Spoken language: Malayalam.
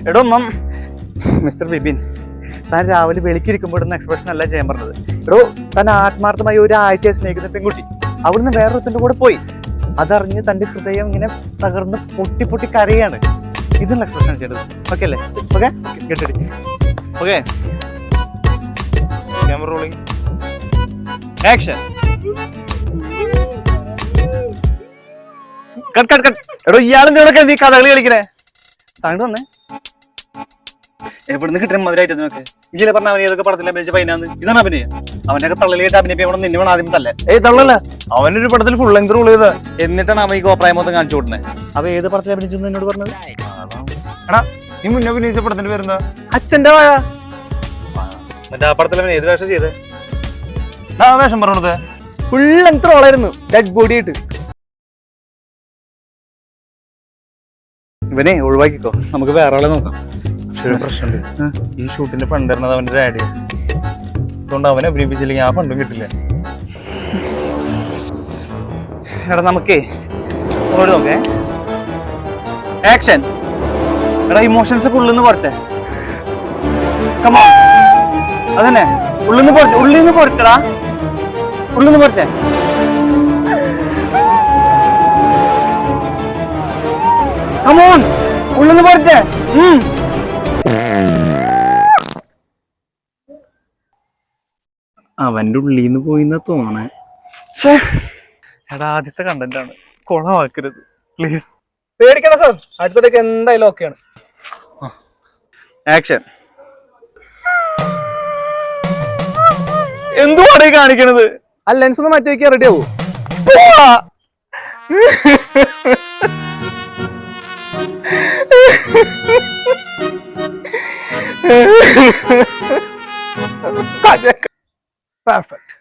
എടോ മിസ്റ്റർ ബിബിൻ, താൻ രാവിലെ വെളിക്കിരിക്കുമ്പോൾ ഇടുന്ന എക്സ്പ്രഷൻ അല്ല ചെയ്യാൻ പറഞ്ഞത്. എടോ, താൻ ആത്മാർത്ഥമായി ഒരാഴ്ചയെ സ്നേഹിക്കുന്ന പെൺകുട്ടി അവിടുന്ന് വേറൊരുത്തിന്റെ കൂടെ പോയി. അതറിഞ്ഞ് തന്റെ ഹൃദയം ഇങ്ങനെ തകർന്ന് പൊട്ടി പൊട്ടി കരയാണ്. ഇതിനുള്ള എക്സ്പ്രഷൻ ചെയ്യേണ്ടത്. ഓക്കെ അല്ലേ? ഓക്കെ, കേട്ടി. Okay, camera rolling, action. എടോ, ഇയാളെന്തൊക്കെ നീ കഥകളി കളിക്കണേ? താങ്കൾ വന്നേ. എവിടുന്ന് കിട്ടുന്ന മധുരമായിട്ട് നോക്ക്. ഇജിലെ പറഞ്ഞ അവൻ ഏതൊക്കെ പടത്തിൽ അഭിനയിച്ച പൈനാന്ന് ഇതാണ് അഭിനയം. അവനൊക്കെ തള്ളലിയായിട്ട് അഭിനയിക്കണം. നിന്നെ വേണം ആദ്യം തല്ലേ. തള്ളല്ല, അവനൊരു പടത്തിൽ ഫുൾ ലെങ്ത് റോൾ ചെയ്ത എന്നിട്ടാണ് അവൻ ഈ കോപ്രായം മൊത്തം കാണിച്ചു കൊടുക്കുന്നത്. അവ ഏത് പടത്തിൽ അഭിനയിച്ചു എന്നോട് പറഞ്ഞത്? എടാ, നീ മുന്നേ അഭിനയിച്ച പടത്തിന്റെ പേരെന്താ? അച്ഛന്റെ വാഴ. എന്നിട്ട് ആ പടത്തിൽ അവൻ ഏത് വേഷം ചെയ്തത്? ആ വേഷം പറഞ്ഞത് ഫുൾ ലെങ്ത് റോളായിരുന്നു, ഡെഡ് ബോഡി ആയിട്ട്. ഇവനെ ഒഴിവാക്കിക്കോ, നമുക്ക് വേറെ ആളെ നോക്കാം. പക്ഷേ പ്രശ്നമുണ്ട്, ഈ ഷൂട്ടിന്റെ ഫണ്ട് തരുന്നത് അവന്റെ ഡാഡിയാണ്. അതുകൊണ്ട് അവനെ അഭിനയിപ്പിച്ചില്ലെങ്കിൽ ആ ഫണ്ടും കിട്ടില്ല. എടാ, നമുക്കേ ഓടി നോക്കേ. ആക്ഷൻ. എടാ, ഇമോഷൻസ് ഒക്കെ ഉള്ളിന്ന് പോരട്ടെ. കമോൺ, അതന്നെ ഉള്ളിന്ന് പോരട്ടെ. ഉള്ളിന്ന് പോരട്ടെടാ, ഉള്ളിന്ന് പോരട്ടെ. കമോൺ, ഉള്ളിന്ന് പോരട്ടെ. അവന്റെ ഉള്ളിന്ന് പോയിന്ന് തോന്നണേ. എടാ, ആദ്യത്തെ കണ്ടന്റ് ആണ്, കൊളമാക്കരുത് പ്ലീസ്. പേടിക്കണം സാർ, അടുത്തിടയ്ക്ക് എന്തായാലും ഓക്കെയാണ്. ആക്ഷൻ. എന്തുവാണ് ഈ കാണിക്കണത്? ആ ലെൻസ് ഒന്ന് മാറ്റി വയ്ക്കാൻ റെഡി ആവൂ. Perfect.